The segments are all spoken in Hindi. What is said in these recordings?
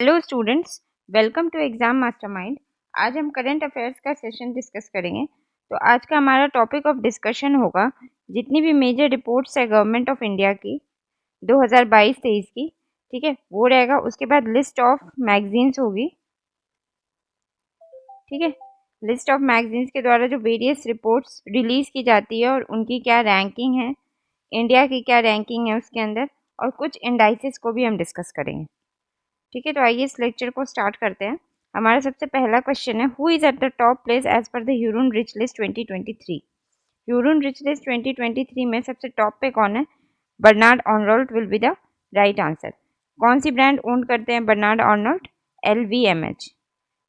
Hello students, welcome to Exam Mastermind. आज हम करंट अफेयर्स का सेशन डिस्कस करेंगे। तो आज का हमारा टॉपिक ऑफ डिस्कशन होगा जितनी भी मेजर रिपोर्ट्स है गवर्नमेंट ऑफ इंडिया की 2022-23 की, ठीक है, वो रहेगा। उसके बाद लिस्ट ऑफ मैगजीन्स होगी, ठीक है। लिस्ट ऑफ मैगजीन्स के द्वारा जो वेरियस रिपोर्ट्स रिलीज की जाती है और उनकी क्या रैंकिंग है, इंडिया की क्या रैंकिंग है उसके अंदर, और कुछ इंडाइसेस को भी हम डिस्कस करेंगे, ठीक है। तो आइए इस लेक्चर को स्टार्ट करते हैं। हमारा सबसे पहला क्वेश्चन है, who is at the top place as per the Hurun rich list 2023। Hurun rich list 2023 में सबसे टॉप पे कौन है? Bernard Arnault will be the right answer. कौन सी ब्रांड ओन करते हैं बर्नार्ड अर्नोल्ट? LVMH,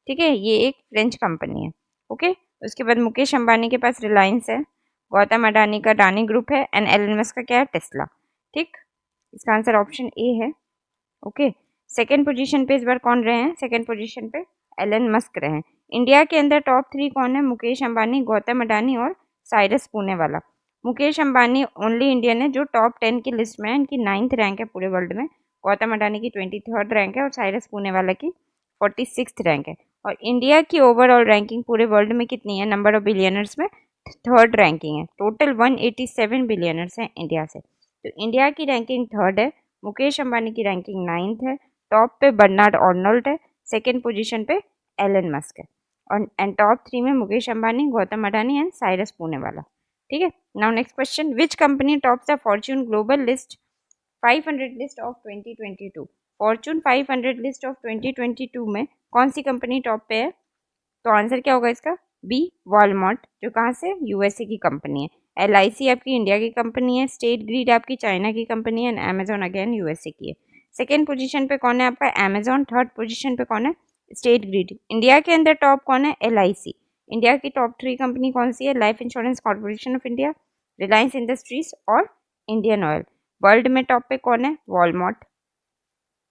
ठीक है, ये एक फ्रेंच कंपनी है। ओके, उसके बाद मुकेश अंबानी के पास रिलायंस है, गौतम अडानी का अडानी ग्रुप है, एंड एलन मस्क का क्या है? टेस्ला, ठीक। इसका आंसर ऑप्शन ए है। ओके, सेकेंड पोजीशन पे इस बार कौन रहे हैं? सेकेंड पोजीशन पे एलन मस्क रहे हैं। इंडिया के अंदर टॉप 3 कौन है? मुकेश अंबानी, गौतम अडानी और साइरस पुणेवाला। मुकेश अंबानी ओनली इंडियन है जो टॉप 10 की लिस्ट में है, इनकी 9th रैंक है पूरे वर्ल्ड में। गौतम अडानी की 23rd रैंक है और साइरस पुणेवाला की 46th रैंक है। और इंडिया की ओवरऑल रैंकिंग पूरे वर्ल्ड में कितनी है? नंबर ऑफ बिलियनर्स में 3rd रैंकिंग है। टोटल 187 बिलियनर्स हैं इंडिया से, तो इंडिया की रैंकिंग 3rd है, मुकेश अंबानी की रैंकिंग 9th है, टॉप पे बर्नार्ड अर्नोल्ट है, सेकेंड पोजीशन पे एलन मस्क है, और एंड टॉप 3 में मुकेश अंबानी, गौतम अडानी एंड साइरस पुणेवाला, ठीक है। Now next question, which company tops the Fortune global list 500 list of 2022। Fortune 500 list of 2022 में कौन सी कंपनी टॉप पे है? तो आंसर क्या होगा इसका? बी, वॉलमार्ट, जो कहाँ से? यूएसए की कंपनी है। LIC आपकी इंडिया की कंपनी है, स्टेट ग्रिड आपकी चाइना की कंपनी है, एंड अमेजोन अगेन यूएसए की है। सेकेंड पोजीशन पे कौन है आपका? अमेजोन। थर्ड पोजीशन पे कौन है? State grid. इंडिया के अंदर टॉप कौन है? LIC। इंडिया की टॉप 3 कंपनी कौन सी है? Life insurance corporation of India, Reliance industries और इंडियन ऑयल। वर्ल्ड में टॉप पे कौन है? वॉलमार्ट,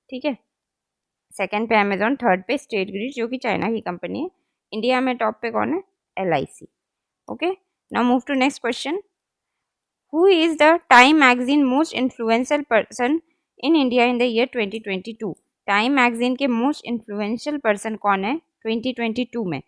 ठीक है। सेकेंड पे अमेजोन, थर्ड पे स्टेट ग्रिड जो कि चाइना की कंपनी है। इंडिया में टॉप पे कौन है? LIC। Okay, now move to next question, who is the Time magazine most influential person in India in the year 2022। Time magazine के मोस्ट इन्फ्लुएंशियल पर्सन कौन है 2022 में?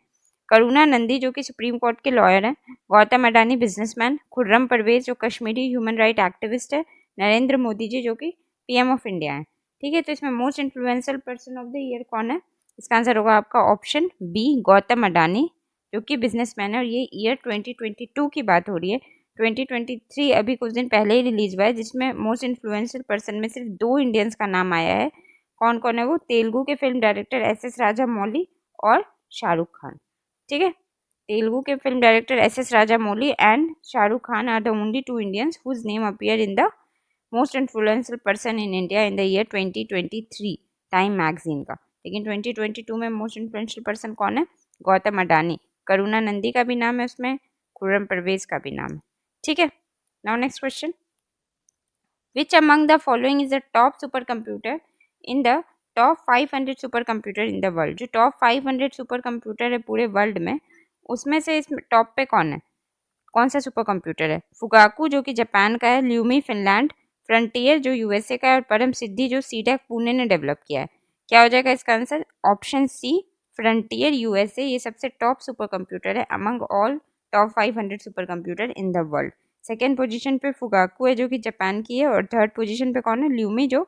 करुणा नंदी जो कि सुप्रीम कोर्ट के लॉयर हैं, गौतम अडानी बिजनेसमैन, खुर्रम परवेज जो कश्मीरी ह्यूमन राइट एक्टिविस्ट है, नरेंद्र मोदी जी जो कि PM ऑफ इंडिया है, ठीक है। तो इसमें most influential person of the year कौन है? इसका आंसर होगा आपका ऑप्शन बी, गौतम अडानी, जो कि बिजनेसमैन है। और ये ईयर 2022 की बात हो रही है, 2023 अभी कुछ दिन पहले ही रिलीज हुआ है, जिसमें मोस्ट इन्फ्लुएंशियल पर्सन में सिर्फ 2 इंडियंस का नाम आया है। कौन कौन है वो? तेलुगु के फिल्म डायरेक्टर SS राजामौली और शाहरुख खान, ठीक है। तेलुगु के film director SS Rajamouli and Shahrukh Khan are the only 2 Indians whose name appear in the most influential person in India in the year 2023 Time magazine का। लेकिन 2022 में मोस्ट इन्फ्लुएंशियल पर्सन कौन है? गौतम अडानी। करुणा नंदी का भी नाम है उसमें, खुर्रम परवेज का भी नाम है, ठीक है। Now next question, which among the following is the top super computer in the top 500 super computer in the world. जो टॉप 500 सुपर कंप्यूटर है पूरे वर्ल्ड में, उसमें से इस टॉप पे कौन है? कौन सा सुपर कंप्यूटर है? फुगाकू जो कि जापान का है, ल्यूमी फिनलैंड, फ्रंटियर जो USA का है, और परम सिद्धि जो सीडेक पुणे ने डेवलप किया है। क्या हो जाएगा इसका answer? Option C, frontier USA। ये सबसे टॉप सुपर कंप्यूटर है among all top 500 super computer in the world. Second position पे फुगाकू है जो कि जापान की है, और थर्ड पोजीशन पे कौन है? ल्यूमी जो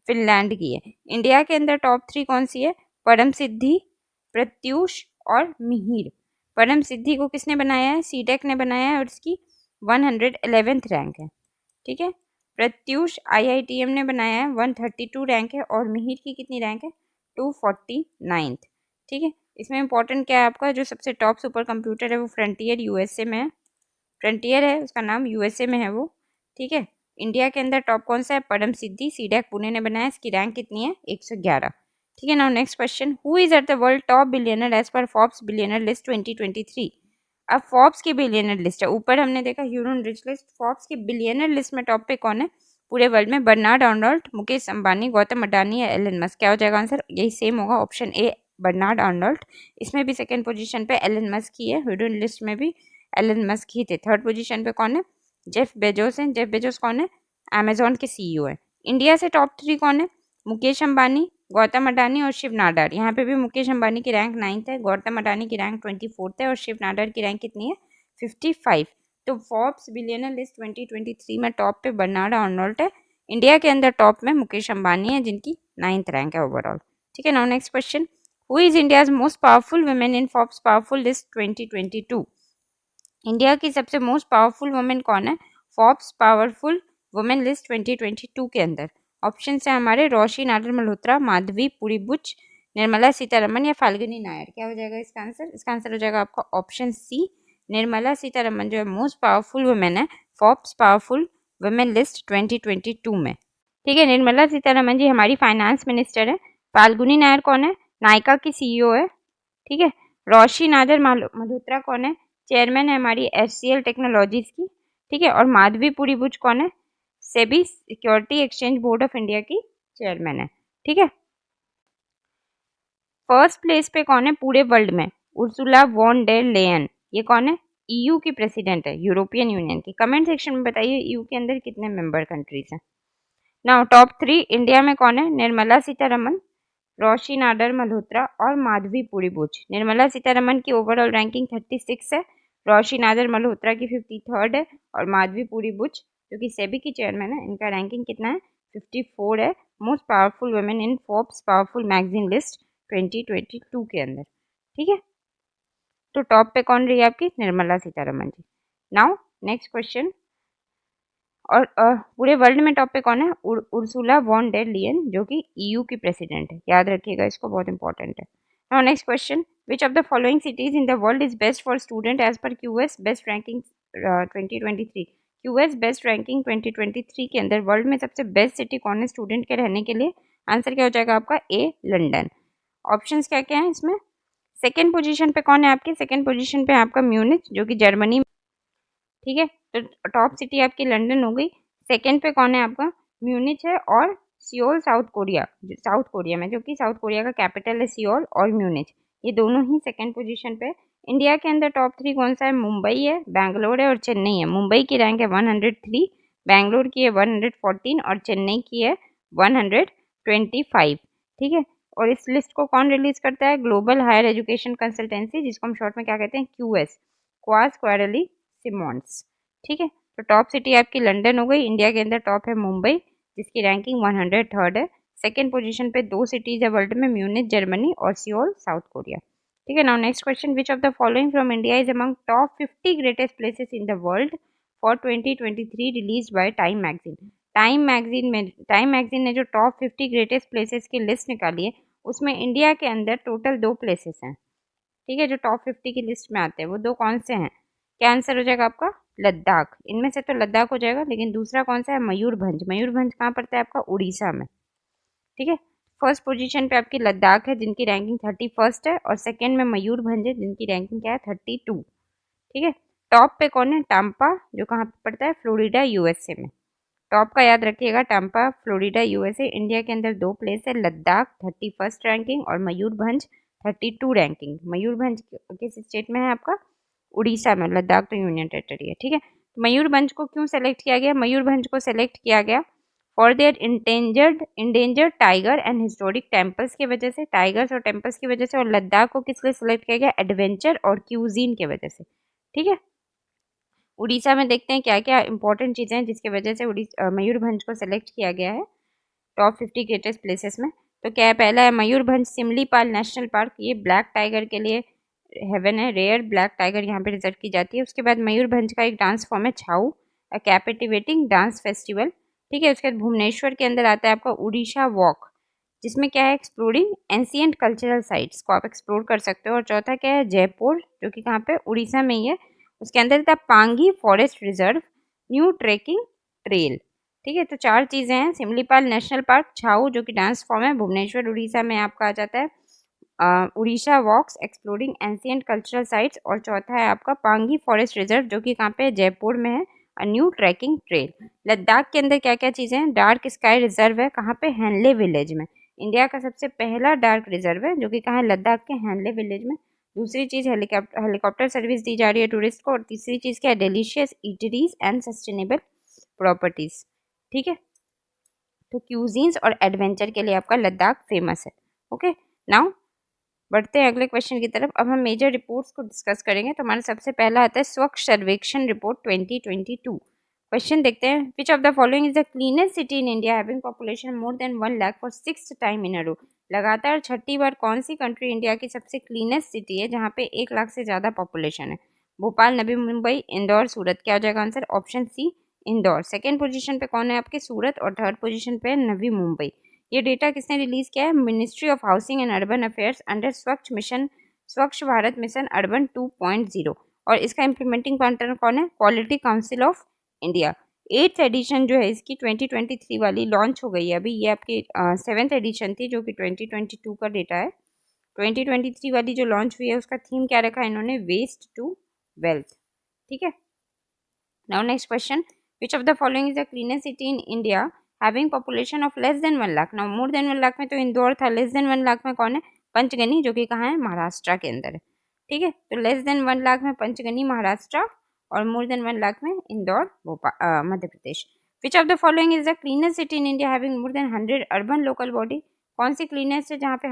फिनलैंड की है। इंडिया के अंदर टॉप 3 कौन सी है? परम सिद्धि, प्रत्यूष और मिहिर। परम सिद्धि को किसने बनाया है? सीडेक ने बनाया है और इसकी 111th रैंक है, ठीक है। प्रत्यूष IITM ने बनाया है, 132 रैंक है, और मिहिर की कितनी रैंक है? 249th, ठीक है। इसमें इंपॉर्टेंट क्या है आपका? जो सबसे टॉप सुपर कंप्यूटर है वो फ्रंटियर USA में है, फ्रंटियर है उसका नाम, USA में है वो, ठीक है। इंडिया के अंदर टॉप कौन सा है? परम सिद्धि, सीडेक पुणे ने बनाया, इसकी रैंक कितनी है? 111, ठीक है। Now next question, who is at the world top billionaire as per Forbes billionaire list 2023। अब फोर्ब्स की बिलियनर लिस्ट है, ऊपर हमने देखा ह्यूरन रिच लिस्ट, फोर्ब्स की बिलियनर लिस्ट में टॉप पे कौन है पूरे वर्ल्ड में? बर्नार्ड अर्नोल्ट, मुकेश अंबानी, गौतम अडानी या एलन मस्क। क्या हो जाएगा आंसर? यही सेम होगा, ऑप्शन ए, बर्नार्ड अर्नोल्ट। इसमें भी सेकेंड पोजीशन पे एलन मस्क ही है, ह्यूरन लिस्ट में भी एलन मस्क ही थे। थर्ड पोजीशन पे कौन है? जेफ बेजोस हैं। जेफ बेजोस कौन है? अमेजोन के CEO है। इंडिया से टॉप 3 कौन है? मुकेश अंबानी, गौतम अडानी और शिव नाडार। यहाँ पे भी मुकेश अंबानी की रैंक 9th है, गौतम अडानी की रैंक 24th है और शिव नाडार की रैंक कितनी है 55। तो फोर्ब्स बिलियनर लिस्ट 2023 में टॉप पे बर्नार्ड अर्नोल्ट है। इंडिया के अंदर टॉप में मुकेश अंबानी है जिनकी 9th रैंक है ओवरऑल। ठीक है, now next question, who is India's most powerful women in Forbes powerful list 2022? India की सबसे मोस्ट पावरफुल वुमेन कौन है फोर्ब्स पावरफुल वुमेन लिस्ट 2022 के अंदर? ऑप्शन है हमारे रोशी नाडर मल्होत्रा, माधवी पुरीबुच, निर्मला सीतारमन या फाल्गुनी नायर। क्या हो जाएगा इसका आंसर? इसका आंसर हो जाएगा आपका ऑप्शन सी, निर्मला सीतारमन जो है मोस्ट पावरफुल वुमेन है फोर्ब्स पावरफुल वुमेन लिस्ट 2022 में। ठीक है, निर्मला सीतारमन जी हमारी फाइनेंस मिनिस्टर है। फाल्गुनी नायर कौन है? नायका की सीईओ है। ठीक है, रोशी नाडर मल्होत्रा कौन है? चेयरमैन है हमारी एचसीएल टेक्नोलॉजीज की। ठीक है, और माधवी पुरीबुच कौन है? SEBI security exchange board of India की चेयरमैन है। ठीक है, फर्स्ट प्लेस पे कौन है पूरे वर्ल्ड में? Ursula von der Leyen. ये कौन है? ईयू की प्रेसिडेंट है, यूरोपियन यूनियन की। कमेंट सेक्शन में बताइए ईयू के अंदर कितने मेंबर कंट्रीज हैं। नाउ टॉप 3 इंडिया में कौन है? निर्मला सीतारमन, रोशी नाडर मल्होत्रा और माधवी पुरीबुच। निर्मला सीतारमन की ओवरऑल रैंकिंग 36 है, रोशी नाडर मल्होत्रा की 53rd है और माधवी पुरीबुच जो कि सेबी की चेयरमैन है, इनका रैंकिंग कितना है 54 है। Most powerful women in Forbes powerful magazine list 2022 के अंदर। ठीक है, तो टॉप पे कौन रही है आपकी? निर्मला सीतारमन जी। नाउ नेक्स्ट क्वेश्चन, और पूरे वर्ल्ड में टॉप पे कौन है? उर्सुला वॉन डेर लियन जो कि ईयू की प्रेसिडेंट है। याद रखिएगा इसको, बहुत इंपॉर्टेंट है। Now next question, which of the following cities in the world is best for student as per QS best ranking 2023? QS best ranking 2023 के अंदर वर्ल्ड में सबसे बेस्ट सिटी कौन है स्टूडेंट के रहने के लिए? आंसर क्या हो जाएगा आपका? ए लंदन। ऑप्शंस क्या क्या है इसमें? सेकेंड पोजीशन पे कौन है आपके? सेकेंड पोजीशन पे आपका म्यूनिच जो कि जर्मनी। ठीक है, तो टॉप सिटी आपकी लंदन हो गई। सेकंड पे कौन है आपका? म्यूनिच है, और Seoul south Korea, south Korea में, जो कि साउथ कोरिया का कैपिटल है सियोल और म्यूनिच, ये दोनों ही सेकंड पोजीशन पे। इंडिया के अंदर टॉप 3 कौन सा है? मुंबई है, बैंगलोर है और चेन्नई है। मुंबई की रैंक है 103, बैंगलोर की है 114 और चेन्नई की है 125। ठीक है, और इस लिस्ट को कौन रिलीज करता है? ग्लोबल हायर एजुकेशन कंसल्टेंसी, जिसको हम शॉर्ट में क्या कहते हैं? QS, Quacquarelli Symonds. ठीक है, तो टॉप सिटी आपकी लंदन हो गई। इंडिया के अंदर टॉप है मुंबई जिसकी रैंकिंग 103rd है। सेकेंड पोजीशन पे 2 सिटीज है वर्ल्ड में, म्यूनिच जर्मनी और सियोल साउथ कोरिया। ठीक है, now next question, which of the following from India is among top 50 greatest places in the world for 2023 release by time magazine? Time magazine ने जो टॉप 50 ग्रेटेस्ट प्लेसेस की लिस्ट निकाली है उसमें इंडिया के अंदर टोटल 2 प्लेसेस हैं। ठीक है, जो टॉप 50 की लिस्ट में आते हैं वो 2 कौन से हैं? क्या आंसर हो जाएगा आपका? लद्दाख। इनमें से तो लद्दाख हो जाएगा, लेकिन दूसरा कौन सा है? मयूरभंज। मयूरभंज कहाँ पड़ता है आपका? उड़ीसा में। ठीक है, फर्स्ट पोजीशन पे आपकी लद्दाख है जिनकी रैंकिंग 31st है, और सेकेंड में मयूरभंज है जिनकी रैंकिंग क्या है? 32। ठीक है, टॉप पे कौन है? टाम्पा, जो कहाँ पे पड़ता है? फ्लोरिडा यूएसए में। टॉप का याद रखिएगा, टाम्पा फ्लोरिडा यूएसए। इंडिया के अंदर 2 प्लेस है, लद्दाख 31st रैंकिंग और मयूरभंज 32 रैंकिंग। मयूरभंज किस स्टेट में है आपका? उड़ीसा में। लद्दाख तो यूनियन टेरिटरी है। ठीक है, मयूरभंज को क्यों सेलेक्ट किया गया? मयूरभंज को सेलेक्ट किया गया for their endangered tiger and historic temples की वजह से, टाइगर्स और टेम्पल्स की वजह से। और लद्दाख को किस लिए सेलेक्ट किया गया? एडवेंचर और क्यूजीन की वजह से। ठीक है, उड़ीसा में देखते हैं क्या क्या इंपॉर्टेंट चीज़ें हैं जिसकी वजह से मयूरभंज को सेलेक्ट किया गया है टॉप 50 ग्रेटेस्ट प्लेसेस में। तो क्या है? पहला है मयूरभंज सिमलीपाल नेशनल पार्क, ये ब्लैक टाइगर के लिए हेवन है, रेयर ब्लैक टाइगर यहाँ पे रिजर्व की जाती है। उसके बाद मयूरभंज का एक डांस फॉर्म है छाऊ, अ कैपिटिवेटिंग डांस फेस्टिवल। ठीक है, उसके बाद भुवनेश्वर के अंदर आता है आपका उड़ीसा वॉक, जिसमें क्या है? एक्सप्लोरिंग एंशियंट कल्चरल साइट्स को आप एक्सप्लोर कर सकते हो। और चौथा क्या है? जयपुर, जो कि कहाँ पे? उड़ीसा में ही है। उसके अंदर था Pangi forest reserve, new trekking trail. ठीक है, तो 4 चीज़ें हैं, सिमलीपाल नेशनल पार्क, छाऊ जो कि डांस फॉर्म है, भुवनेश्वर उड़ीसा में आपका आ जाता है, उड़ीसा वॉक्स एक्सप्लोरिंग एंशियंट कल्चरल साइट्स, और चौथा है आपका पांगी फॉरेस्ट रिजर्व जो कि कहाँ पे है? जयपुर में है, a new trekking trail. Ladakh के अंदर क्या क्या चीज़ें हैं? डार्क स्काई रिजर्व है, कहाँ पे? हैनले विलेज में। इंडिया का सबसे पहला डार्क रिजर्व है जो कि कहाँ है? लद्दाख के हैनले विलेज में। दूसरी चीज़, हेलीकॉप्टर सर्विस दी जा रही है टूरिस्ट को। और तीसरी चीज़ क्या है? Delicious eateries and sustainable properties. ठीक है, तो क्यूजीन्स और एडवेंचर के लिए आपका लद्दाख फेमस है। ओके, नाउ बढ़ते हैं अगले क्वेश्चन की तरफ। अब हम मेजर रिपोर्ट्स को डिस्कस करेंगे। तो हमारा सबसे पहला आता है स्वच्छ सर्वेक्षण रिपोर्ट 2022। क्वेश्चन देखते हैं, which of the following is the cleanest city in India having population more than 1 lakh for 6th time in a row. लगातार छठी बार कौन सी कंट्री इंडिया की सबसे क्लीनेस्ट सिटी है जहाँ पे 1 लाख से ज़्यादा पॉपुलेशन है? भोपाल, नवी मुंबई, इंदौर, सूरत। क्या हो जाएगा answer? Option C, Indore. Second position पे कौन है आपके? सूरत। और थर्ड पोजीशन पे नवी मुंबई। ये डेटा किसने रिलीज किया है? Ministry of housing and urban affairs under स्वच्छ मिशन, स्वच्छ भारत मिशन अर्बन 2.0। और इसका इम्प्लीमेंटिंग पार्टनर कौन है? Quality council of India. 8th edition जो है इसकी 2023 वाली लॉन्च हो गई है अभी। ये आपकी 7th एडिशन थी जो कि 2022 का डेटा है। 2023 वाली जो लॉन्च हुई है उसका थीम क्या रखा है इन्होंने? Waste to wealth. ठीक है, now next question, which of the following is the cleanest city in India having population of less than 1 lakh? Now more than 1 lakh में तो इंदौर था, लेस देन 1 लाख में कौन है? पंचगनी, जो कि कहाँ है? महाराष्ट्र के अंदर है। ठीक है, तो लेस देन 1 लाख में पंचगनी महाराष्ट्र और मोर देन 1 लाख में Indore Bhopal Madhya Pradesh. Which of the following is the cleanest city in India having more than 100 urban local body? कौन सी क्लीनेस्ट है जहाँ पे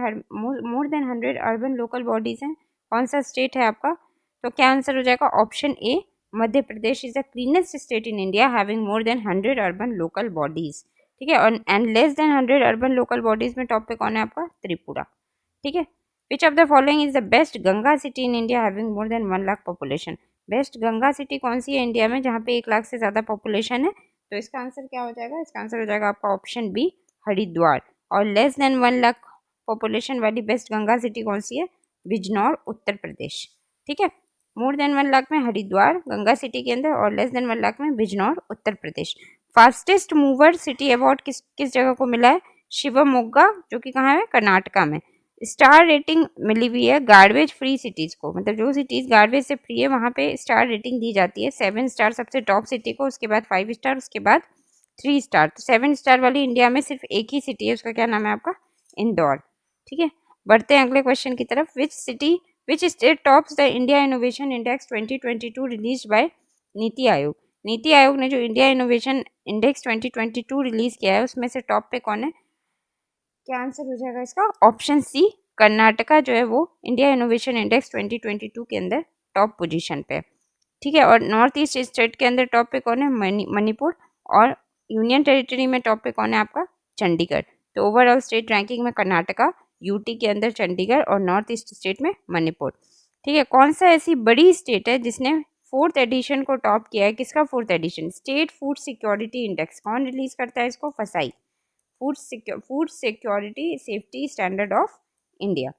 more than 100 urban local bodies हैं? कौन सा स्टेट है आपका? तो क्या आंसर हो जाएगा? Option A, Madhya Pradesh is the cleanest state in India having more than 100 urban local bodies. ठीक है, और and less than 100 urban local bodies में टॉप पे कौन है आपका? त्रिपुरा। ठीक है, विच of the following is the best Ganga city in India having more than 1 lakh population? Best Ganga city कौन सी है इंडिया में जहाँ पे 1 लाख से ज़्यादा पॉपुलेशन है? तो इसका आंसर क्या हो जाएगा? इसका आंसर हो जाएगा आपका ऑप्शन बी, हरिद्वार। और लेस देन 1 लाख पॉपुलेशन वाली बेस्ट गंगा सिटी कौन सी है? बिजनौर, उत्तर प्रदेश। ठीक है, मोर देन 1 लाख में हरिद्वार गंगा सिटी के अंदर और लेस देन 1 लाख में Bijnor, Uttar Pradesh. Fastest mover city award किस किस जगह को मिला है? शिवमोग्गा, जो कि कहाँ है? कर्नाटका में। स्टार रेटिंग मिली हुई है गार्बेज फ्री सिटीज को, मतलब जो सिटीज गार्बेज से फ्री है वहाँ पे स्टार रेटिंग दी जाती है। 7 स्टार सबसे टॉप सिटी को, उसके बाद 5 स्टार, उसके बाद 3 स्टार। तो 7 स्टार वाली इंडिया में सिर्फ एक ही सिटी है, उसका क्या नाम है आपका? इंदौर। ठीक है, बढ़ते हैं अगले क्वेश्चन की तरफ। Which state tops the India innovation index 2022 release by NITI आयोग? नीति आयोग ने जो इंडिया इनोवेशन इंडेक्स 2022 रिलीज किया है उसमें से टॉप पे कौन है? क्या आंसर हो जाएगा इसका? ऑप्शन सी, कर्नाटका जो है वो इंडिया इनोवेशन इंडेक्स 2022 के अंदर टॉप पोजीशन पे। ठीक है, और नॉर्थ ईस्ट स्टेट के अंदर टॉप पे कौन है? मणिपुर। और यूनियन टेरिटरी में टॉप पे कौन है आपका? चंडीगढ़। तो ओवरऑल स्टेट रैंकिंग में कर्नाटका, यूटी के अंदर चंडीगढ़ और नॉर्थ ईस्ट स्टेट में मणिपुर। ठीक है, कौन सा ऐसी बड़ी स्टेट है जिसने 4th एडिशन को टॉप किया है? किसका 4th edition? State food security index. कौन रिलीज करता है इसको? FSSAI, food security safety standard of India.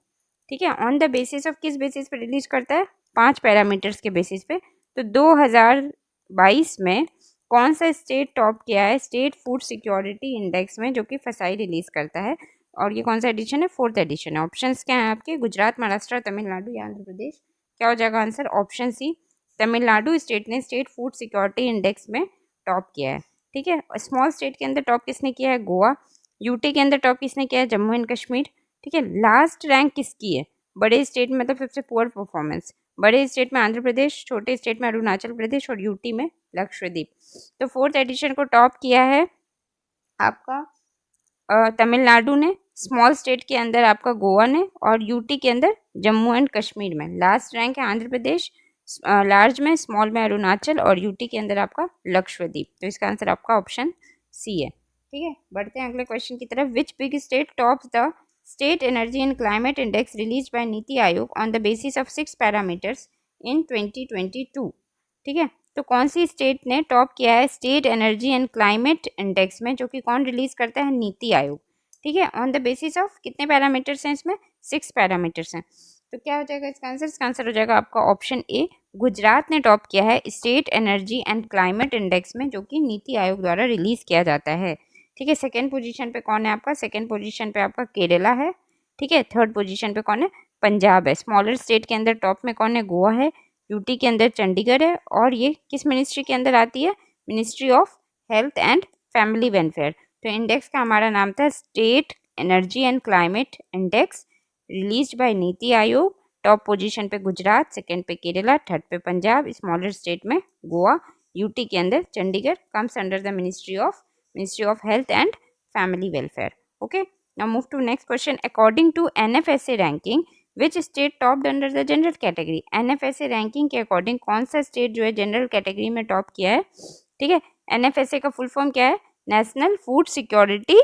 ठीक है, ऑन द बेसिस ऑफ किस बेसिस पे रिलीज करता है? 5 पैरामीटर्स के बेसिस पे। तो 2022 में कौन सा स्टेट टॉप किया है स्टेट फूड सिक्योरिटी इंडेक्स में, जो कि फसाई रिलीज करता है? और ये कौन सा एडिशन है? 4th एडिशन है। ऑप्शंस क्या है आपके? गुजरात, महाराष्ट्र, तमिलनाडु या आंध्र प्रदेश। क्या हो जाएगा answer? Option C, Tamil Nadu state ने स्टेट फूड सिक्योरिटी इंडेक्स में टॉप किया है। ठीक है, स्मॉल स्टेट के अंदर टॉप किसने किया है? गोवा। यूटी के अंदर टॉप किसने किया है? जम्मू एंड कश्मीर। ठीक है, लास्ट रैंक किसकी है? बड़े स्टेट में, मतलब सबसे पुअर परफॉर्मेंस। बड़े स्टेट में आंध्र प्रदेश, छोटे स्टेट में अरुणाचल प्रदेश और यूटी में लक्षद्वीप। तो 4th एडिशन को टॉप किया है आपका तमिलनाडु ने, स्मॉल स्टेट के अंदर आपका गोवा ने, और यूटी के अंदर जम्मू एंड कश्मीर में। लास्ट रैंक है आंध्र प्रदेश, लार्ज में, स्मॉल में अरुणाचल और यूटी के अंदर आपका लक्षद्वीप। तो इसका आंसर आपका ऑप्शन सी है। ठीक है, बढ़ते हैं अगले क्वेश्चन की तरफ। Which big state tops the state energy and climate index release by NITI Aayog on the basis of 6 parameters in 2022? ठीक है, तो कौन सी स्टेट ने टॉप किया है state energy and climate index में, जो कि कौन रिलीज करता है? नीति आयोग। ठीक है, ऑन द बेसिस ऑफ कितने पैरामीटर्स हैं इसमें? 6 पैरामीटर्स हैं। तो क्या हो जाएगा इसका आंसर? इसका आंसर हो जाएगा आपका ऑप्शन ए, गुजरात ने टॉप किया है state energy and climate index में, जो कि नीति आयोग द्वारा रिलीज किया जाता है। ठीक है, सेकेंड पोजीशन पे कौन है आपका? सेकेंड पोजीशन पे आपका केरला है। ठीक है, थर्ड पोजीशन पे कौन है? पंजाब है। स्मॉलर स्टेट के अंदर टॉप में कौन है? गोवा है। यूटी के अंदर चंडीगढ़ है। और ये किस मिनिस्ट्री के अंदर आती है? Ministry of health and family welfare. तो इंडेक्स का हमारा नाम था state energy and climate index release by NITI आयोग। टॉप पोजीशन पे गुजरात, सेकंड पे केरला, थर्ड पे पंजाब, स्मॉलर स्टेट में गोवा, यूटी के अंदर Chandigarh, comes under the ministry of health and family welfare. Okay, now move to next question. According to NFSA ranking, which state topped under the general category? NFSA ranking के अकॉर्डिंग कौन सा स्टेट जो है जनरल कैटेगरी में टॉप किया है? ठीक है, NFSA का फुल फॉर्म क्या है? National food security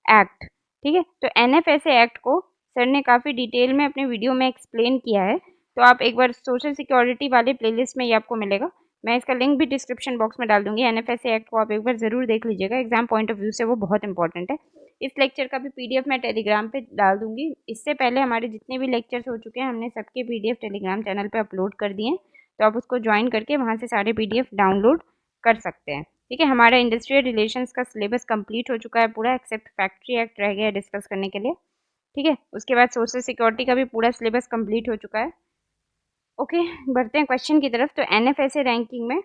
act. ठीक है, तो NFSA एक्ट को सर ने काफ़ी डिटेल में अपने वीडियो में एक्सप्लेन किया है, तो आप एक बार सोशल सिक्योरिटी वाले प्लेलिस्ट में ये आपको मिलेगा। मैं इसका लिंक भी डिस्क्रिप्शन बॉक्स में डाल दूंगी। NFSA एक्ट को आप एक बार ज़रूर देख लीजिएगा, एग्जाम पॉइंट ऑफ व्यू से वो बहुत इंपॉर्टेंट है। इस लेक्चर का भी PDF मैं टेलीग्राम पे डाल दूंगी। इससे पहले हमारे जितने भी लेक्चर्स हो चुके हैं हमने सबके PDF टेलीग्राम चैनल पे अपलोड कर दिए हैं, तो आप उसको ज्वाइन करके वहाँ से सारे PDF डाउनलोड कर सकते हैं। ठीक है, हमारा इंडस्ट्रियल रिलेशंस का सिलेबस कंप्लीट हो चुका है पूरा, एक्सेप्ट फैक्ट्री एक्ट रह गया है डिस्कस करने के लिए। ठीक है, उसके बाद सोशल सिक्योरिटी का भी पूरा सिलेबस कंप्लीट हो चुका है। ओके, बढ़ते हैं क्वेश्चन की तरफ। तो NFSA रैंकिंग में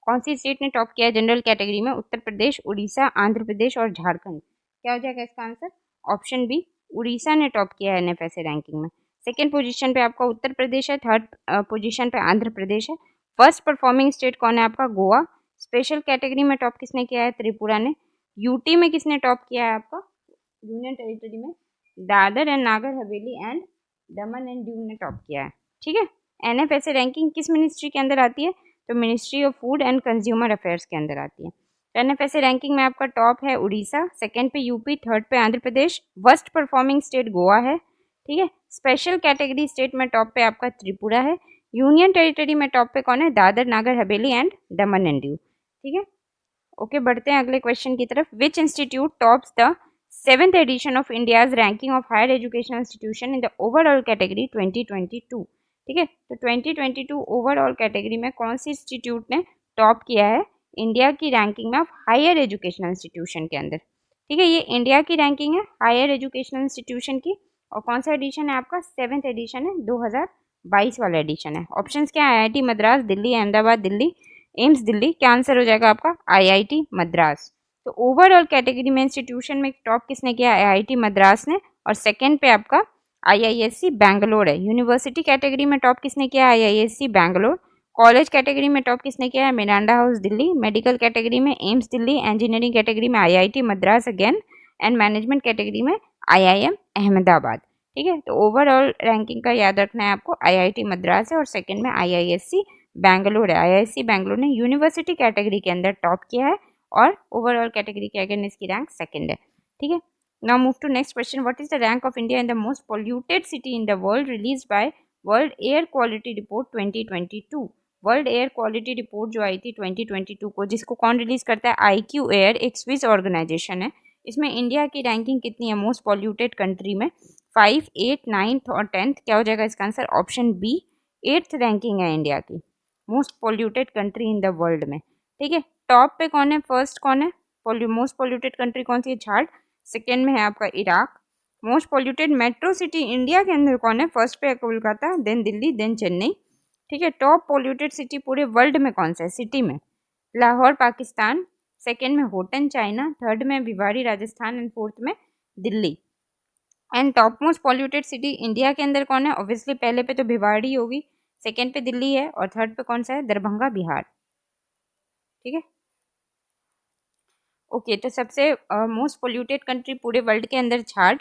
कौन सी स्टेट ने टॉप किया है जनरल कैटेगरी में? उत्तर प्रदेश, उड़ीसा, आंध्र प्रदेश और झारखंड। क्या हो जाएगा इसका आंसर? ऑप्शन बी, उड़ीसा ने टॉप किया है NFSA रैंकिंग में। सेकेंड पोजीशन पे आपका उत्तर प्रदेश है, थर्ड पोजीशन पे आंध्र प्रदेश है। फर्स्ट परफॉर्मिंग स्टेट कौन है आपका? गोवा। स्पेशल कैटेगरी में टॉप किसने किया है? त्रिपुरा ने। यूटी में किसने टॉप किया है आपका? यूनियन टेरिटरी में Dadar and Nagar Haveli and Daman and Diu ने टॉप किया है। ठीक है, NFSA रैंकिंग किस मिनिस्ट्री के अंदर आती है? तो ministry of food and consumer affairs के अंदर आती है। NFSA रैंकिंग में आपका टॉप है उड़ीसा, सेकंड पे यूपी, थर्ड पे Andhra Pradesh, worst performing state Goa है। ठीक है, स्पेशल कैटेगरी स्टेट में टॉप पे आपका त्रिपुरा है। यूनियन टेरिटरी में टॉप पे कौन है? Dadar Nagar Haveli and Daman and Diu. ठीक है, ओके, बढ़ते हैं अगले क्वेश्चन की तरफ। Which institute tops the 7th edition of India's ranking of higher educational institution in the overall category 2022? ठीक है, तो 2022 ओवरऑल कैटेगरी में कौन सी इंस्टीट्यूट ने टॉप किया है इंडिया की रैंकिंग में ऑफ हायर एजुकेशनल इंस्टीट्यूशन के अंदर? ठीक है, ये इंडिया की रैंकिंग है हायर एजुकेशनल इंस्टीट्यूशन की, और कौन सा एडिशन है आपका? 7th एडिशन है, 2022 वाला एडिशन है। ऑप्शन क्या है? IIT Madras, Delhi, Ahmedabad, Delhi, AIIMS Delhi. क्या आंसर हो जाएगा आपका? IIT मद्रास। तो ओवरऑल कैटेगरी में इंस्टीट्यूशन में टॉप किसने किया? IIT मद्रास ने, और सेकंड पे आपका IISc बैंगलोर है। यूनिवर्सिटी कैटेगरी में टॉप किसने किया? IISc बैंगलोर। कॉलेज कैटेगरी में टॉप किसने किया है? Miranda house Delhi. Medical category में एम्स दिल्ली। इंजीनियरिंग कैटेगरी में IIT Madras again, and management category में IIM अहमदाबाद। ठीक है, तो ओवरऑल रैंकिंग का याद रखना है आपको, IIT मद्रास है और सेकंड में IISc बैंगलोर है। IISc बैंगलोर ने यूनिवर्सिटी कैटेगरी के अंदर टॉप किया है, और ओवरऑल कैटेगरी के अगेन इसकी रैंक सेकंड है। ठीक है, now move to next question. What is the rank of India in the most polluted city in the world release by world air quality report 2022? World air quality report जो आई थी 2022 को, जिसको कौन रिलीज करता है? IQ एयर, एक स्विस ऑर्गेनाइजेशन है। इसमें इंडिया की रैंकिंग कितनी है मोस्ट पॉल्यूटेड कंट्री में? 5, 8, 9 और 10। क्या हो जाएगा इसका answer? Option B, 8th ranking है इंडिया की most polluted country in the world में। ठीक है, टॉप पे कौन है? फर्स्ट कौन है? मोस्ट पॉल्यूटेड कंट्री कौन सी है? झाड़। सेकेंड में है आपका Iraq. Most polluted metro city India के अंदर कौन है? फर्स्ट पे है कोलकाता, देन दिल्ली, देन चेन्नई। ठीक है, टॉप पॉल्यूटेड सिटी पूरे वर्ल्ड में कौन सा है? सिटी में लाहौर पाकिस्तान, सेकेंड में होटन चाइना, थर्ड में भिवाड़ी राजस्थान एंड फोर्थ में Delhi. And top most polluted city India के अंदर कौन है? ऑब्वियसली पहले पे तो भिवाड़ी होगी, सेकेंड पे दिल्ली है, और थर्ड पे कौन सा है? दरभंगा बिहार। ठीक है, ओके, तो सबसे मोस्ट पोल्यूटेड कंट्री पूरे वर्ल्ड के अंदर Chad.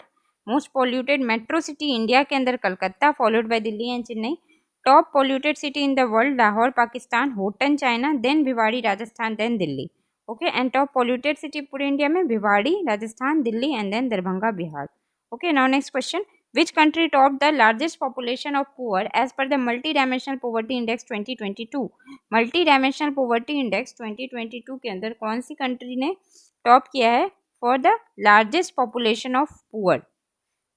Most polluted metro city India के अंदर Calcutta, followed by Delhi and Chennai. Top polluted city in the world Lahore Pakistan, Hotan China, then Bhiwadi Rajasthan, then Delhi. Okay, and top polluted city पूरे इंडिया में Bhiwadi Rajasthan, Delhi and then Darbhanga Bihar. Okay, now next question. Which country topped the largest population of poor as per the Multidimensional Poverty Index 2022? Multidimensional Poverty Index 2022 के अंदर कौन सी कंट्री ने टॉप किया है for the largest population of poor?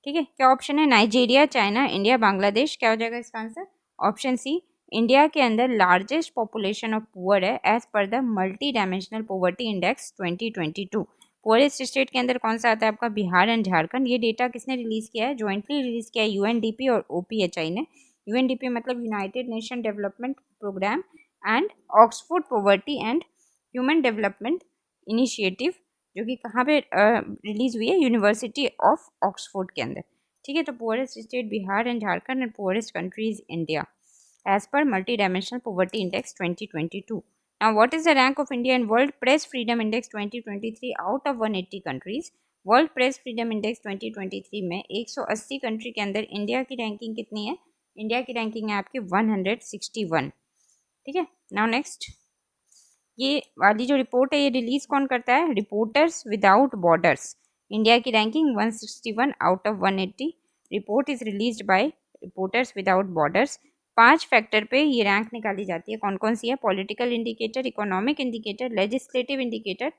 ठीक है, क्या ऑप्शन है? Nigeria, China, India, Bangladesh. क्या हो जाएगा इसका आंसर? ऑप्शन सी, इंडिया के अंदर लार्जेस्ट पॉपुलेशन ऑफ पुअर है as per the multi dimensional poverty index 2022। Poorest state के अंदर कौन सा आता है आपका? बिहार एंड झारखंड। ये डेटा किसने रिलीज किया है? ज्वाइंटली रिलीज किया है UNDP और OPHI ने। UNDP मतलब United Nation development programme, and Oxford poverty and human development initiative, जो कि कहाँ पे रिलीज हुई है? यूनिवर्सिटी ऑफ ऑक्सफोर्ड के अंदर। ठीक है, तो poorest state Bihar and Jharkhand, and poorest country is India as per multi dimensional poverty index 2022। Now, what is the rank of India in World Press Freedom Index 2023 out of 180 countries? World press freedom index 2023 में 180 कंट्री के अंदर इंडिया की रैंकिंग कितनी है? इंडिया की रैंकिंग है आपकी 161. ठीक है. नाउ नेक्स्ट, ये वाली जो रिपोर्ट है ये रिलीज कौन करता है? Reporters without borders. इंडिया की ranking 161 out of 180. Report is released by reporters without borders. 5 factor पे ये रैंक निकाली जाती है. कौन कौन सी है? Political indicator, economic indicator, legislative indicator,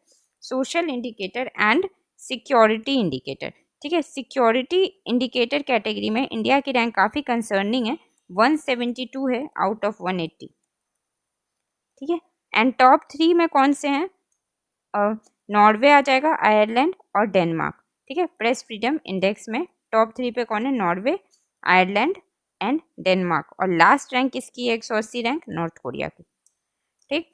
social indicator and security indicator. ठीक है. सिक्योरिटी इंडिकेटर कैटेगरी में इंडिया की रैंक काफ़ी कंसर्निंग है. 172 है आउट ऑफ 180. ठीक है. एंड टॉप 3 में कौन से हैं? नॉर्वे आ जाएगा, आयरलैंड और डेनमार्क. ठीक है. प्रेस फ्रीडम इंडेक्स में टॉप 3 पे कौन है? Norway, Ireland and Denmark. और लास्ट रैंक किसकी है? 180 रैंक नॉर्थ कोरिया की. ठीक.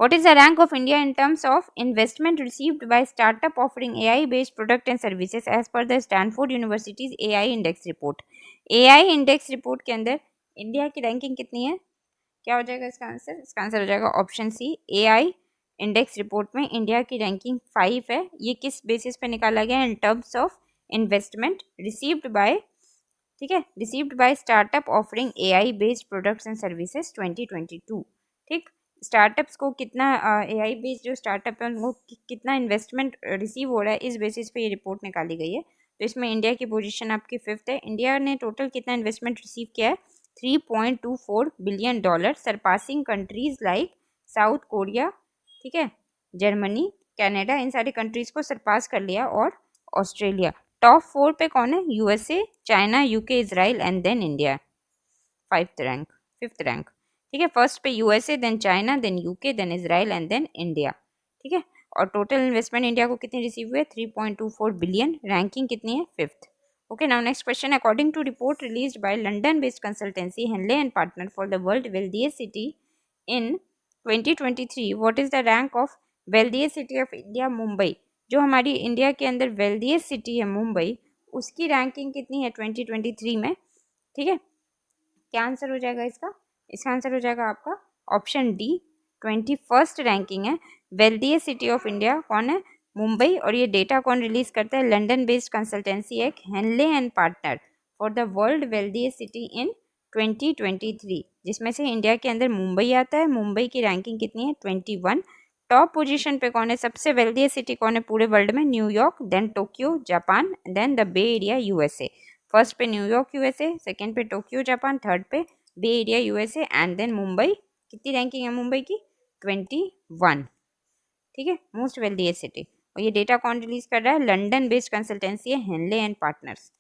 What is the rank of India in terms of investment received by startup offering AI-based product and services as per the Stanford University's AI Index report? AI Index report के अंदर इंडिया की रैंकिंग कितनी है? क्या हो जाएगा इसका आंसर? इसका आंसर हो जाएगा option C. AI index report में इंडिया की रैंकिंग 5 है. ये किस बेसिस पे निकाला गया है? In terms of investment received by, ठीक है, received by startup offering AI based products and services 2022. ठीक. स्टार्टअप्स को कितना AI बेस्ड जो स्टार्टअप है उनको कितना इन्वेस्टमेंट रिसीव हो रहा है, इस बेसिस पे ये रिपोर्ट निकाली गई है. तो इसमें इंडिया की पोजीशन आपकी 5th है. इंडिया ने टोटल कितना इन्वेस्टमेंट रिसीव किया है? $3.24 billion, surpassing countries like south Korea, ठीक है, जर्मनी, कनाडा, इन सारी कंट्रीज को सरपास कर लिया, और ऑस्ट्रेलिया. टॉप 4 पे कौन है? USA, China, UK, Israel and then India. 5th rank. ठीक है. फर्स्ट पे USA, then China, then UK, then Israel and then India. ठीक है. और टोटल इन्वेस्टमेंट इंडिया को कितनी रिसीव हुए? 3.24 बिलियन. रैंकिंग कितनी है? 5th. Okay, now next question. According to report released by London-based consultancy Henley and Partner for the world wealthiest city in 2023, what is the rank of wealthiest city of India? Mumbai. जो हमारी इंडिया के अंदर wealthiest city है मुंबई, उसकी रैंकिंग कितनी है 2023 में? ठीक है. क्या आंसर हो जाएगा इसका? इसका आंसर हो जाएगा आपका ऑप्शन डी. 21st रैंकिंग है. वेल्दीएस्ट सिटी ऑफ इंडिया कौन है? मुंबई. और ये डेटा कौन रिलीज करता है? लंदन बेस्ड कंसल्टेंसी एक Henley and partner for the world wealthiest city in 2023, जिसमें से इंडिया के अंदर मुंबई आता है. मुंबई की रैंकिंग कितनी है? 21. टॉप पोजीशन पे कौन है? सबसे वेल्दीएस्ट सिटी कौन है पूरे वर्ल्ड में? New York, then Tokyo Japan, then the Bay Area USA. First पे न्यूयॉर्क USA, सेकंड पे टोक्यो जापान, थर्ड पे Bay Area USA and then Mumbai. कितनी रैंकिंग है मुंबई की? 21. ठीक है. Most wealthiest city. और ये डेटा कौन रिलीज कर रहा है? लंदन बेस्ड कंसल्टेंसी है Henley and Partners.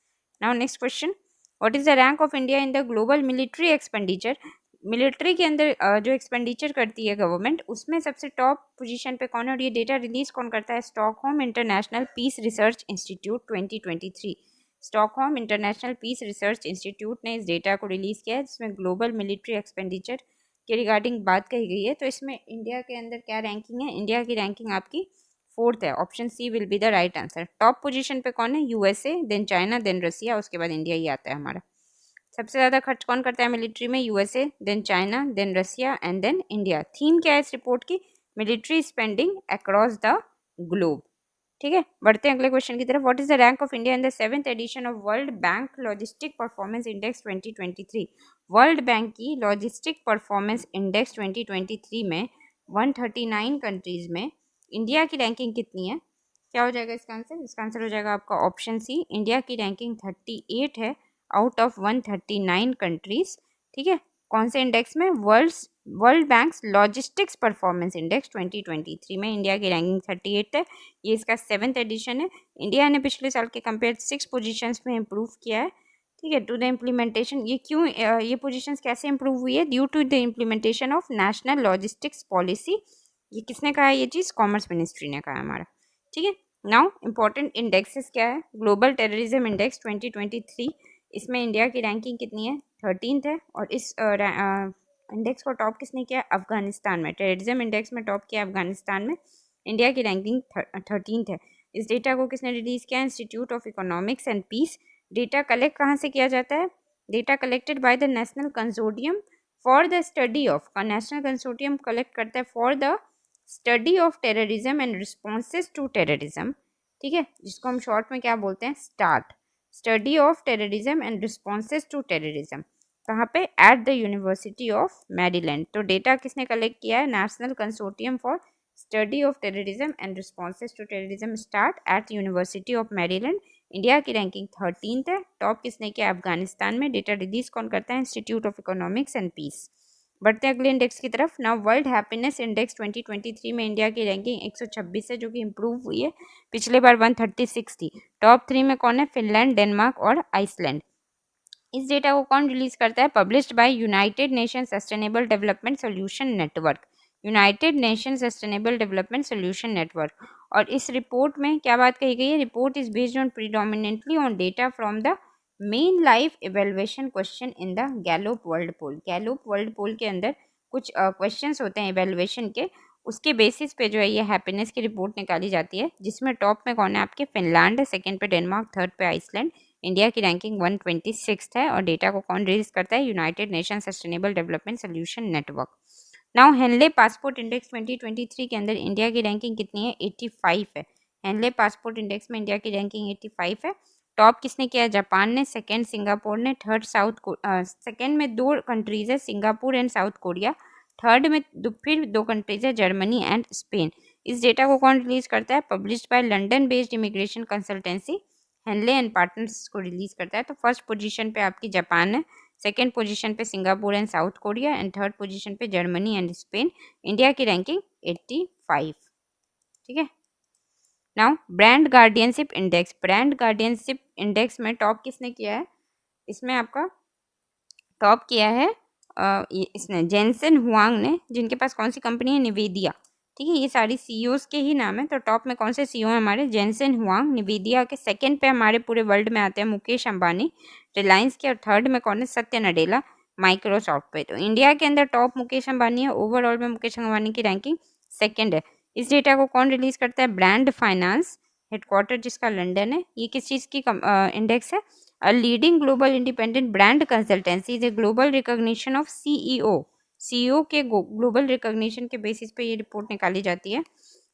Now next question. What is the rank of India in the global military expenditure? Military के अंदर जो एक्सपेंडिचर करती है गवर्नमेंट, उसमें सबसे टॉप पोजीशन पे कौन है? और ये डेटा रिलीज कौन करता है? Stockholm international peace research institute 2023. Stockholm international peace research institute ने इस डेटा को रिलीज किया है, जिसमें ग्लोबल मिलिट्री एक्सपेंडिचर के रिगार्डिंग बात कही गई है. तो इसमें इंडिया के अंदर क्या रैंकिंग है? इंडिया की रैंकिंग आपकी 4th है. Option C will be the right answer. Top position पे कौन है? USA, then China, then Russia, उसके बाद इंडिया ही आता है हमारा. सबसे ज़्यादा खर्च कौन करता है मिलिट्री में? USA, then China, then Russia and then India. Theme क्या है इस रिपोर्ट की? Military spending across the globe. ठीक है. बढ़ते हैं अगले क्वेश्चन की तरफ. What is the rank of India in the 7th edition of world bank logistic performance index 2023? World bank की लॉजिस्टिक परफॉर्मेंस इंडेक्स 2023 में 139 कंट्रीज में इंडिया की रैंकिंग कितनी है? क्या हो जाएगा इसका आंसर? इसका आंसर हो जाएगा आपका ऑप्शन सी. इंडिया की रैंकिंग 38 है आउट ऑफ 139 कंट्रीज. ठीक है. कौन से इंडेक्स में? World banks logistics performance index 2023 में इंडिया की रैंकिंग 38 है. ये इसका 7th एडिशन है. इंडिया ने पिछले साल के कंपेयर 6 पोजीशंस में इम्प्रूव किया है. ठीक है. टू द इम्प्लीमेंटेशन, ये क्यों, ये पोजीशंस कैसे इम्प्रूव हुई है? Due to the implementation of national logistics policy. ये किसने कहा है? ये चीज़ कॉमर्स मिनिस्ट्री ने कहा है हमारा. ठीक है. नाउ इंपॉर्टेंट इंडेक्सेस क्या है? ग्लोबल टेररिज्म इंडेक्स 2023, इसमें इंडिया की रैंकिंग कितनी है? 13th है. और इस इंडेक्स को टॉप किसने किया? अफगानिस्तान में. टेररिज्म इंडेक्स में टॉप किया अफगानिस्तान में. इंडिया की रैंकिंग 13th है. इस डेटा को किसने रिलीज किया? Institute of economics and peace. Data collect कहाँ से किया जाता है? Data collected by the national consortium for the study of, national consortium collect करता है for the study of terrorism and responses to terrorism, ठीक है, जिसको हम शॉर्ट में क्या बोलते हैं, START, study of terrorism and responses to terrorism, कहाँ पे, at the university of Maryland. तो डेटा किसने कलेक्ट किया है, national consortium for study of terrorism and responses to terrorism START at university of Maryland. India की रैंकिंग 13th है, टॉप किसने किया, अफगानिस्तान में। डेटा रिलीज कौन करता है, institute of economics and peace. बढ़ते हैं अगले इंडेक्स की तरफ। नाउ वर्ल्ड हैप्पीनेस इंडेक्स 2023 में इंडिया की रैंकिंग 126 है, जो कि इंप्रूव हुई है, पिछले बार 136 थी। टॉप 3 में कौन है, फिनलैंड, डेनमार्क और आइसलैंड। इस डेटा को कौन रिलीज करता है, published by United Nation sustainable development solution Network, United Nation sustainable development solution Network. और इस रिपोर्ट में क्या बात कही गई है, report is based on predominantly on data from the main life evaluation question in the Gallup World Poll. Gallup World Poll के अंदर कुछ क्वेश्चंस होते हैं इवेल्युएशन के, उसके बेसिस पे जो है ये हैप्पीनेस की रिपोर्ट निकाली जाती है, जिसमें टॉप में कौन है आपके, फिनलैंड है, सेकंड पे डेनमार्क, थर्ड पे आइसलैंड। इंडिया की रैंकिंग 126 है और डेटा को कौन रिलीज करता है, United Nation sustainable development solution network. Now Henley passport index 2023 के अंदर इंडिया की रैंकिंग कितनी है, 85 है। हेनले पासपोर्ट इंडेक्स में इंडिया की रैंकिंग 85 है। टॉप किसने किया, जापान ने, सेकंड सिंगापुर ने, थर्ड सेकंड में दो कंट्रीज है, Singapore and South Korea. Third में फिर दो कंट्रीज है, जर्मनी एंड स्पेन। इस डेटा को कौन रिलीज करता है, published by London based immigration consultancy Henley and partners को रिलीज करता है। तो फर्स्ट पोजीशन पे आपकी जापान है, सेकेंड पोजीशन पे Singapore and South Korea and third position पे जर्मनी एंड स्पेन। इंडिया की रैंकिंग 85, ठीक है। Now brand guardianship index, brand guardianship index में टॉप किसने किया है, इसमें आपका टॉप किया है इसने जेनसेन हुआंग ने, जिनके पास कौन सी कंपनी है, निवेदिया, ठीक है। ये सारी सीईओज के ही नाम है। तो टॉप में कौन से सीईओ है हमारे, जेनसेन हुआंग, निवेदिया के। सेकंड पे हमारे पूरे वर्ल्ड में आते हैं मुकेश अंबानी, रिलायंस के। और थर्ड में कौन है, सत्य नडेला, माइक्रोसॉफ्ट पे। तो इंडिया के अंदर टॉप मुकेश अंबानी है, ओवरऑल में मुकेश अंबानी की रैंकिंग सेकेंड है। इस डेटा को कौन रिलीज करता है, ब्रांड फाइनेंस, हेडक्वार्टर जिसका लंदन है। ये किस चीज़ की इंडेक्स है, A leading global independent brand consultancy is a global recognition of CEO। CEO के ग्लोबल रिकॉग्निशन के बेसिस पे ये रिपोर्ट निकाली जाती है,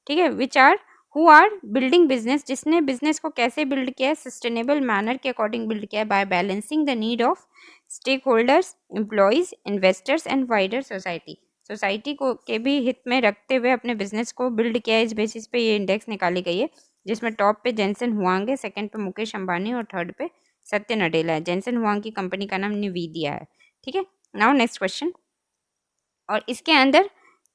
ठीक है। Which are who are building business, जिसने बिजनेस को कैसे बिल्ड किया है, सस्टेनेबल मैनर के अकॉर्डिंग बिल्ड किया है, by balancing the need of stakeholders, employees, investors and wider society. Society को के भी हित में रखते हुए अपने बिजनेस को बिल्ड किया है। इस बेसिस पे ये इंडेक्स निकाली गई है, जिसमें टॉप पे जेनसन हुआंग है, सेकंड पे मुकेश अंबानी और थर्ड पे सत्य नडेला है। जेनसन हुआंग की कंपनी का नाम निविदिया है, ठीक है। Now next question. और इसके अंदर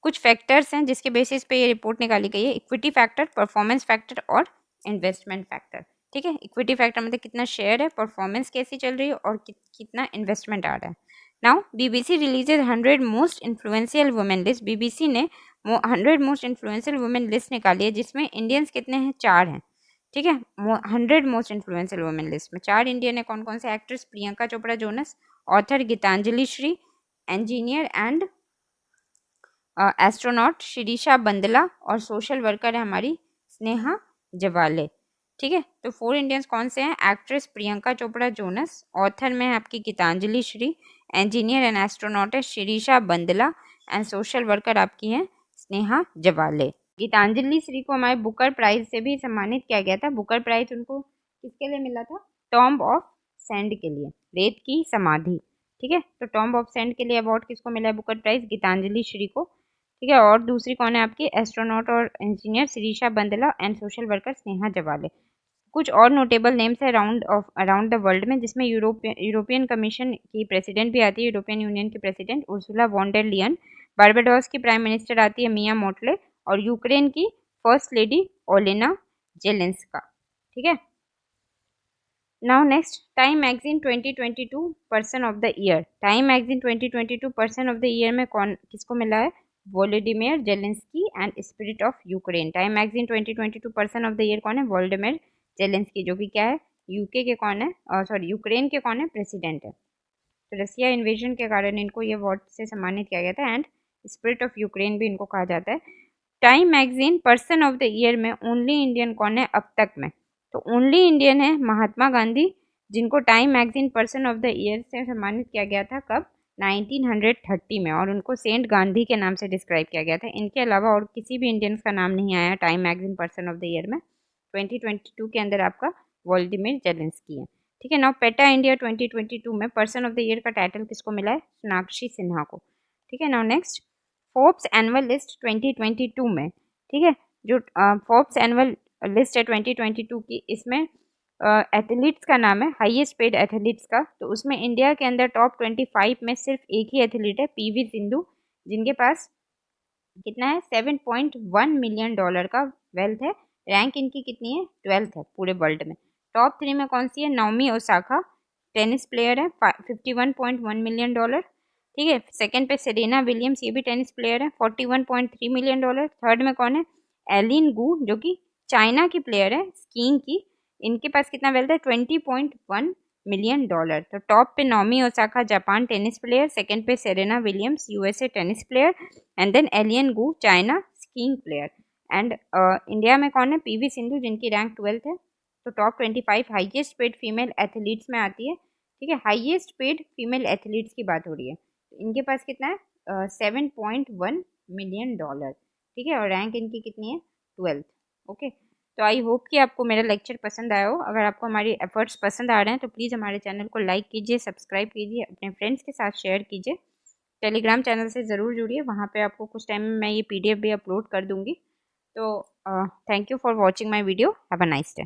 कुछ फैक्टर्स हैं जिसके बेसिस पे ये रिपोर्ट निकाली गई है, इक्विटी फैक्टर, परफॉर्मेंस फैक्टर और इन्वेस्टमेंट फैक्टर, ठीक है। इक्विटी फैक्टर मतलब कितना शेयर है, परफॉर्मेंस कैसी चल रही है और कितना इन्वेस्टमेंट आ रहा है। Now BBC releases 100 most influential women list. BBC ने 100 मोस्ट इन्फ्लुएंशियल वुमेन लिस्ट निकाली है, जिसमें इंडियंस कितने हैं, 4 हैं, ठीक है। 100 मोस्ट इन्फ्लुएंशियल वुमेन लिस्ट में 4 इंडियन है। कौन कौन से, actress Priyanka Chopra Jonas, author Geetanjali Shree, engineer and astronaut Sirisha Bandla और सोशल वर्कर है हमारी स्नेहा जवाले, ठीक है। तो 4 इंडियंस कौन से हैं, actress Priyanka Chopra Jonas, author में है आपकी Geetanjali Shree, engineer and astronaut है Sirisha Bandla and social worker आपकी है स्नेहा जवाले। गीतांजलि श्री को हमारे बुकर प्राइज से भी सम्मानित किया गया था। बुकर प्राइज उनको किसके लिए मिला था, टॉम्ब ऑफ सैंड के लिए, रेत की समाधि, ठीक है। तो टॉम्ब ऑफ सैंड के लिए अवार्ड किसको मिला है, बुकर प्राइज गीतांजलि श्री को, ठीक है। और दूसरी कौन है आपकी, एस्ट्रोनॉट और engineer Sirisha Bandla and social worker Sneha Jawale. कुछ और नोटेबल नेम्स है अराउंड द वर्ल्ड में, जिसमें यूरोपियन कमीशन की प्रेसिडेंट भी आती है, यूरोपियन यूनियन की president Ursula von der Leyen, Barbados की प्राइम मिनिस्टर आती है मिया मोटले, और यूक्रेन की फर्स्ट लेडी ओलेना जेलेंस्का, ठीक है। Now next, time magazine 2022 person of the year. Time magazine 2022 person of the year में कौन किसको मिला है, Volodymyr Zelensky and spirit of Ukraine. Time magazine 2022 person of the year कौन है, वोलोडिमिर जेलेंस्की, जो कि क्या है, यूके के कौन है, सॉरी यूक्रेन के कौन है, प्रेसिडेंट है। तो रसिया इन्वेजन के कारण इनको ये अवार्ड से सम्मानित किया गया था एंड स्पिरिट ऑफ यूक्रेन भी इनको कहा जाता है। Time magazine person of the year में ओनली इंडियन कौन है अब तक में, तो ओनली इंडियन है महात्मा गांधी, जिनको time magazine person of the year से सम्मानित किया गया था कब, 1930 में, और उनको सेंट गांधी के नाम से डिस्क्राइब किया गया था। इनके अलावा और किसी भी इंडियंस का नाम नहीं आया time magazine person of the year में। 2022 के अंदर आपका वोल्दिमिर जेलेंस्की है। ठीक है। नाउ पेटा इंडिया 2022 में पर्सन ऑफ द ईयर का टाइटल किसको मिला है? सोनाक्षी सिन्हा को। ठीक है। Now next, Forbes annual list 2022 में, ठीक है, जो फोर्ब्स एनुअल लिस्ट है 2022 की, इसमें एथलीट्स का नाम है, हाईएस्ट पेड एथलीट्स का। तो उसमें इंडिया के अंदर टॉप 25 में सिर्फ एक ही एथलीट है, पीवी सिंधु, जिनके पास कितना है? $7.1 मिलियन का वेल्थ है। रैंक इनकी कितनी है? 12th है पूरे वर्ल्ड में। टॉप 3 में कौन सी है? नाओमी ओसाका, टेनिस प्लेयर है, $51.1 मिलियन। ठीक है। सेकंड पे सेरेना विलियम्स, ये भी टेनिस प्लेयर है, $41.3 मिलियन। थर्ड में कौन है? एलिन गू, जो कि चाइना की प्लेयर है, स्कीइंग की। इनके पास कितना वेल्थ है? $20.1 मिलियन। तो टॉप पे Naomi Osaka, Japan, tennis player. Second पे Serena Williams, USA, tennis player. And then Eileen Gu, China, skiing player. And India में कौन है? पीवी सिंधु, जिनकी रैंक 12th है। तो top 25 highest paid female athletes में आती है। ठीक है। हाईएस्ट पेड फीमेल एथलीट्स की बात हो रही है। तो इनके पास कितना है? $7.1 मिलियन। ठीक है। और रैंक इनकी कितनी है? 12th। ओके। तो आई होप कि आपको मेरा लेक्चर पसंद आया हो। अगर आपको हमारी एफर्ट्स पसंद आ रहे हैं तो प्लीज़ हमारे चैनल को लाइक कीजिए, सब्सक्राइब कीजिए, अपने फ्रेंड्स के साथ शेयर कीजिए। टेलीग्राम चैनल से ज़रूर जुड़िए, वहाँ पे आपको कुछ टाइम में मैं ये पीडीएफ भी अपलोड कर दूँगी। तो thank you for watching my video. Have a nice day.